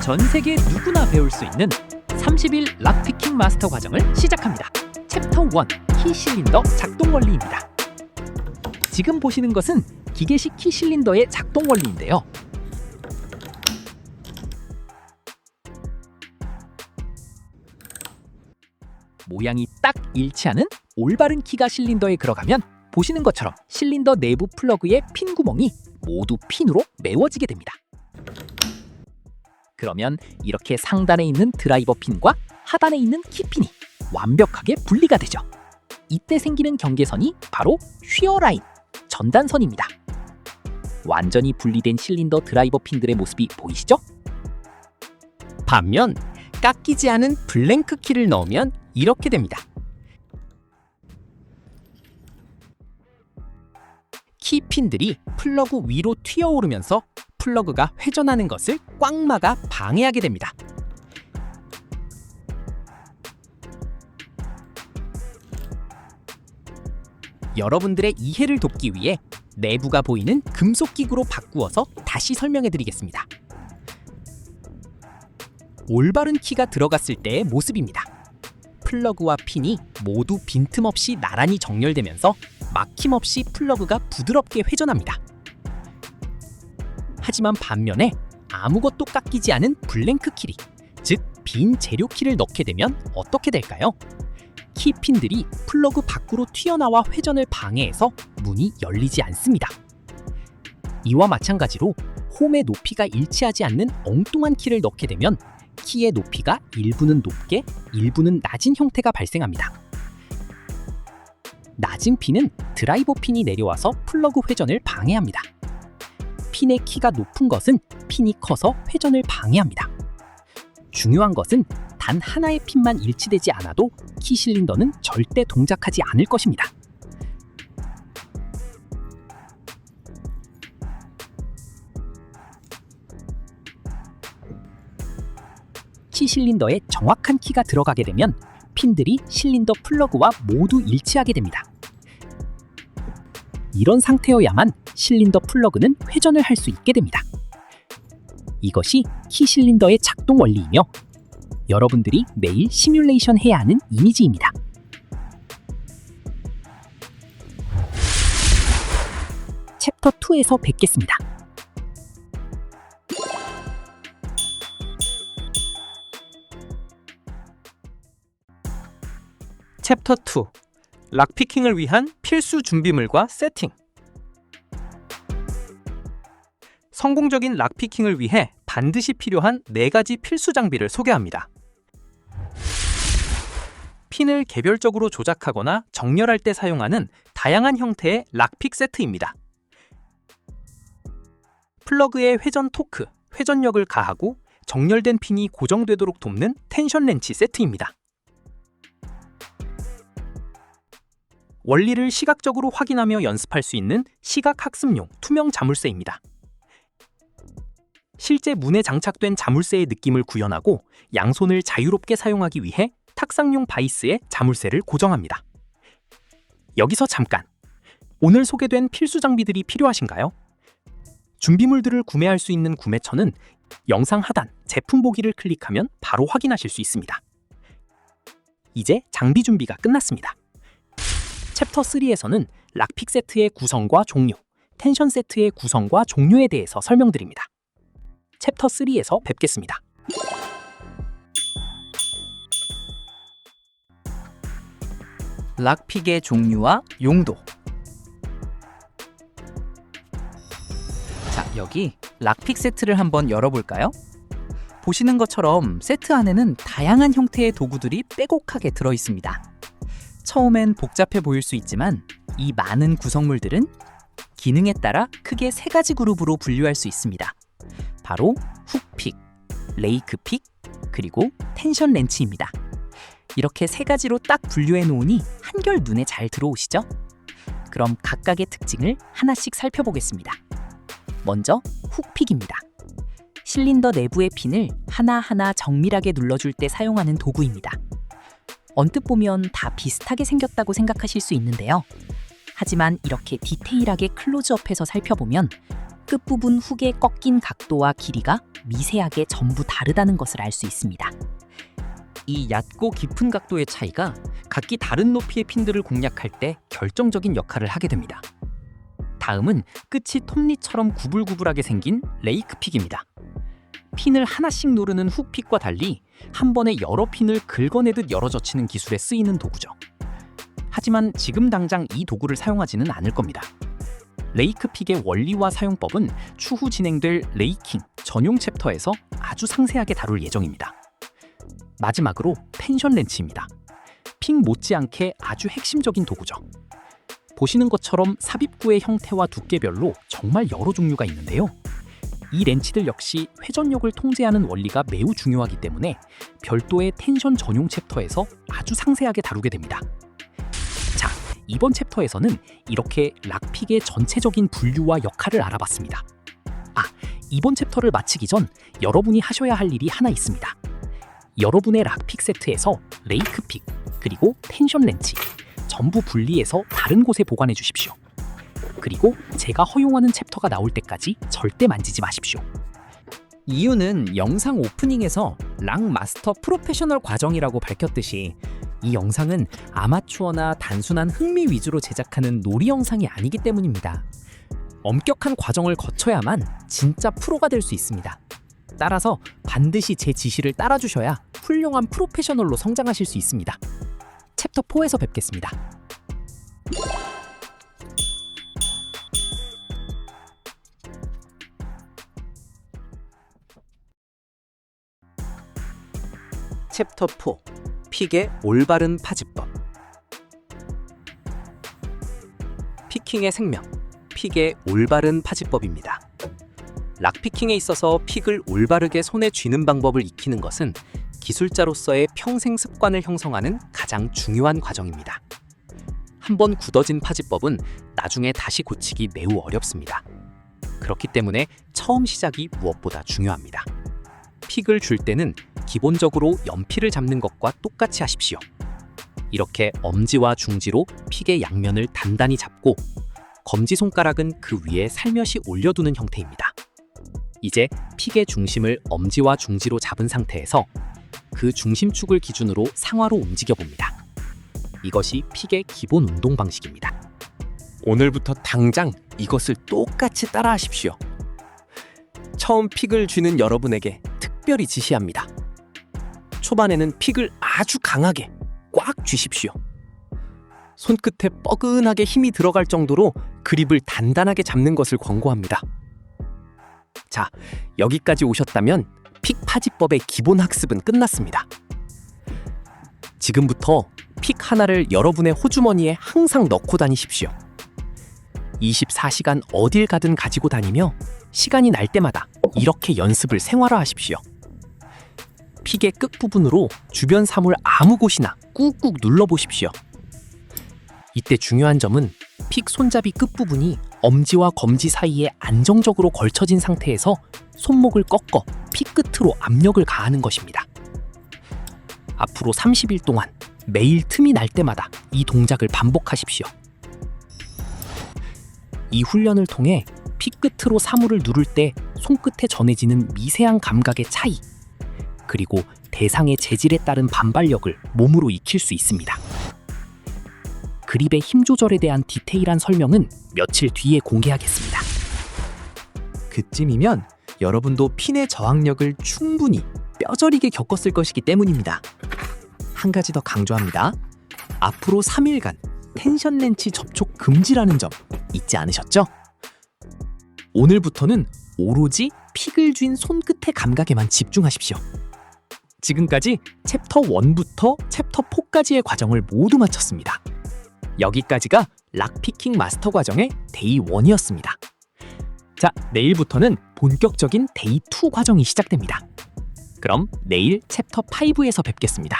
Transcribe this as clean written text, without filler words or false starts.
전 세계 누구나 배울 수 있는 30일 락피킹 마스터 과정을 시작합니다. 챕터 1 키실린더 작동 원리입니다. 지금 보시는 것은 기계식 키실린더의 작동 원리인데요. 모양이 딱 일치하는 올바른 키가 실린더에 들어가면 보시는 것처럼 실린더 내부 플러그의 핀 구멍이 모두 핀으로 메워지게 됩니다. 그러면 이렇게 상단에 있는 드라이버 핀과 하단에 있는 키핀이 완벽하게 분리가 되죠. 이때 생기는 경계선이 바로 휘어 라인, 전단선입니다. 완전히 분리된 실린더 드라이버 핀들의 모습이 보이시죠? 반면 깎이지 않은 블랭크 키를 넣으면 이렇게 됩니다. 키핀들이 플러그 위로 튀어오르면서 플러그가 회전하는 것을 꽉 막아 방해하게 됩니다. 여러분들의 이해를 돕기 위해 내부가 보이는 금속 기구로 바꾸어서 다시 설명해 드리겠습니다. 올바른 키가 들어갔을 때의 모습입니다. 플러그와 핀이 모두 빈틈없이 나란히 정렬되면서 막힘없이 플러그가 부드럽게 회전합니다. 하지만 반면에 아무것도 깎이지 않은 블랭크 키, 즉 빈 재료 키를 넣게 되면 어떻게 될까요? 키핀들이 플러그 밖으로 튀어나와 회전을 방해해서 문이 열리지 않습니다. 이와 마찬가지로 홈의 높이가 일치하지 않는 엉뚱한 키를 넣게 되면 키의 높이가 일부는 높게 일부는 낮은 형태가 발생합니다. 낮은 핀은 드라이버 핀이 내려와서 플러그 회전을 방해합니다. 핀의 키가 높은 것은 핀이 커서 회전을 방해합니다. 중요한 것은 단 하나의 핀만 일치되지 않아도 키 실린더는 절대 동작하지 않을 것입니다. 키 실린더에 정확한 키가 들어가게 되면 핀들이 실린더 플러그와 모두 일치하게 됩니다. 이런 상태여야만 실린더 플러그는 회전을 할 수 있게 됩니다. 이것이 키 실린더의 작동 원리이며 여러분들이 매일 시뮬레이션 해야 하는 이미지입니다. 챕터 2에서 뵙겠습니다. 챕터 2 락피킹을 위한 필수 준비물과 세팅. 성공적인 락피킹을 위해 반드시 필요한 4가지 필수 장비를 소개합니다. 핀을 개별적으로 조작하거나 정렬할 때 사용하는 다양한 형태의 락픽 세트입니다. 플러그에 회전 토크, 회전력을 가하고 정렬된 핀이 고정되도록 돕는 텐션 렌치 세트입니다. 원리를 시각적으로 확인하며 연습할 수 있는 시각학습용 투명 자물쇠입니다. 실제 문에 장착된 자물쇠의 느낌을 구현하고 양손을 자유롭게 사용하기 위해 탁상용 바이스에 자물쇠를 고정합니다. 여기서 잠깐! 오늘 소개된 필수 장비들이 필요하신가요? 준비물들을 구매할 수 있는 구매처는 영상 하단 제품 보기를 클릭하면 바로 확인하실 수 있습니다. 이제 장비 준비가 끝났습니다. 챕터 3에서는 락픽 세트의 구성과 종류, 텐션 세트의 구성과 종류에 대해서 설명드립니다. 챕터 3에서 뵙겠습니다. 락픽의 종류와 용도. 자, 여기 락픽 세트를 한번 열어볼까요? 보시는 것처럼 세트 안에는 다양한 형태의 도구들이 빼곡하게 들어있습니다. 처음엔 복잡해 보일 수 있지만 이 많은 구성물들은 기능에 따라 크게 3가지 그룹으로 분류할 수 있습니다. 바로 훅픽, 레이크픽, 그리고 텐션 렌치입니다. 이렇게 3가지로 딱 분류해 놓으니 한결 눈에 잘 들어오시죠? 그럼 각각의 특징을 하나씩 살펴보겠습니다. 먼저 훅픽입니다. 실린더 내부의 핀을 하나하나 정밀하게 눌러줄 때 사용하는 도구입니다. 언뜻 보면 다 비슷하게 생겼다고 생각하실 수 있는데요. 하지만 이렇게 디테일하게 클로즈업해서 살펴보면 끝부분 훅의 꺾인 각도와 길이가 미세하게 전부 다르다는 것을 알 수 있습니다. 이 얕고 깊은 각도의 차이가 각기 다른 높이의 핀들을 공략할 때 결정적인 역할을 하게 됩니다. 다음은 끝이 톱니처럼 구불구불하게 생긴 레이크픽입니다. 핀을 하나씩 누르는 훅픽과 달리 한 번에 여러 핀을 긁어내듯 열어젖히는 기술에 쓰이는 도구죠. 하지만 지금 당장 이 도구를 사용하지는 않을 겁니다. 레이크픽의 원리와 사용법은 추후 진행될 레이킹 전용 챕터에서 아주 상세하게 다룰 예정입니다. 마지막으로 텐션 렌치입니다. 픽 못지않게 아주 핵심적인 도구죠. 보시는 것처럼 삽입구의 형태와 두께별로 정말 여러 종류가 있는데요. 이 렌치들 역시 회전력을 통제하는 원리가 매우 중요하기 때문에 별도의 텐션 전용 챕터에서 아주 상세하게 다루게 됩니다. 자, 이번 챕터에서는 이렇게 락픽의 전체적인 분류와 역할을 알아봤습니다. 이번 챕터를 마치기 전 여러분이 하셔야 할 일이 하나 있습니다. 여러분의 락픽 세트에서 레이크픽, 그리고 텐션 렌치 전부 분리해서 다른 곳에 보관해 주십시오. 그리고 제가 허용하는 챕터가 나올 때까지 절대 만지지 마십시오. 이유는 영상 오프닝에서 락 마스터 프로페셔널 과정이라고 밝혔듯이 이 영상은 아마추어나 단순한 흥미 위주로 제작하는 놀이 영상이 아니기 때문입니다. 엄격한 과정을 거쳐야만 진짜 프로가 될 수 있습니다. 따라서 반드시 제 지시를 따라주셔야 훌륭한 프로페셔널로 성장하실 수 있습니다. 챕터 4에서 뵙겠습니다. 챕터 4. 픽의 올바른 파지법. 피킹의 생명, 픽의 올바른 파지법입니다. 락피킹에 있어서 픽을 올바르게 손에 쥐는 방법을 익히는 것은 기술자로서의 평생 습관을 형성하는 가장 중요한 과정입니다. 한번 굳어진 파지법은 나중에 다시 고치기 매우 어렵습니다. 그렇기 때문에 처음 시작이 무엇보다 중요합니다. 픽을 줄 때는 기본적으로 연필을 잡는 것과 똑같이 하십시오. 이렇게 엄지와 중지로 픽의 양면을 단단히 잡고 검지손가락은 그 위에 살며시 올려두는 형태입니다. 이제 픽의 중심을 엄지와 중지로 잡은 상태에서 그 중심축을 기준으로 상하로 움직여 봅니다. 이것이 픽의 기본 운동 방식입니다. 오늘부터 당장 이것을 똑같이 따라하십시오. 처음 픽을 쥐는 여러분에게 특별히 지시합니다. 초반에는 픽을 아주 강하게 꽉 쥐십시오. 손끝에 뻐근하게 힘이 들어갈 정도로 그립을 단단하게 잡는 것을 권고합니다. 자, 여기까지 오셨다면 픽 파지법의 기본 학습은 끝났습니다. 지금부터 픽 하나를 여러분의 호주머니에 항상 넣고 다니십시오. 24시간 어딜 가든 가지고 다니며 시간이 날 때마다 이렇게 연습을 생활화하십시오. 픽의 끝부분으로 주변 사물 아무 곳이나 꾹꾹 눌러보십시오. 이때 중요한 점은 픽 손잡이 끝부분이 엄지와 검지 사이에 안정적으로 걸쳐진 상태에서 손목을 꺾어 픽 끝으로 압력을 가하는 것입니다. 앞으로 30일 동안 매일 틈이 날 때마다 이 동작을 반복하십시오. 이 훈련을 통해 픽 끝으로 사물을 누를 때 손끝에 전해지는 미세한 감각의 차이, 그리고 대상의 재질에 따른 반발력을 몸으로 익힐 수 있습니다. 그립의 힘 조절에 대한 디테일한 설명은 며칠 뒤에 공개하겠습니다. 그쯤이면 여러분도 핀의 저항력을 충분히 뼈저리게 겪었을 것이기 때문입니다. 한 가지 더 강조합니다. 앞으로 3일간 텐션 렌치 접촉 금지라는 점 잊지 않으셨죠? 오늘부터는 오로지 픽을 쥔 손끝의 감각에만 집중하십시오. 지금까지 챕터 1부터 챕터 4까지의 과정을 모두 마쳤습니다. 여기까지가 락피킹 마스터 과정의 데이 1이었습니다. 자, 내일부터는 본격적인 데이 2 과정이 시작됩니다. 그럼 내일 챕터 5에서 뵙겠습니다.